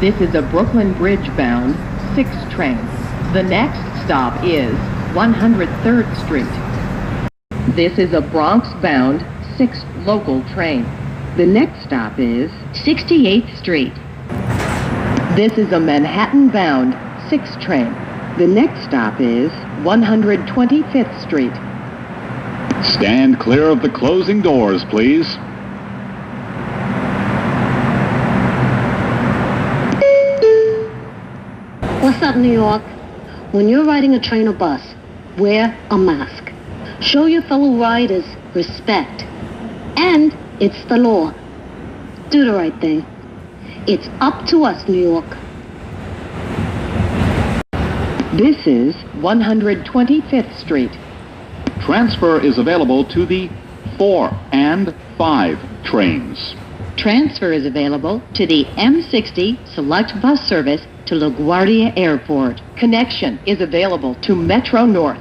This is a Brooklyn Bridge-bound 6 train. The next stop is 103rd Street. This is a Bronx-bound 6 local train. The next stop is 68th Street. This is a Manhattan-bound 6 train. The next stop is 125th Street. Stand clear of the closing doors, please. What's up, New York? When you're riding a train or bus, wear a mask. Show your fellow riders respect. And it's the law. Do the right thing. It's up to us, New York. This is 125th Street. Transfer is available to the 4 and 5 trains. Transfer is available to the M60 Select Bus Service to LaGuardia Airport. Connection is available to Metro North.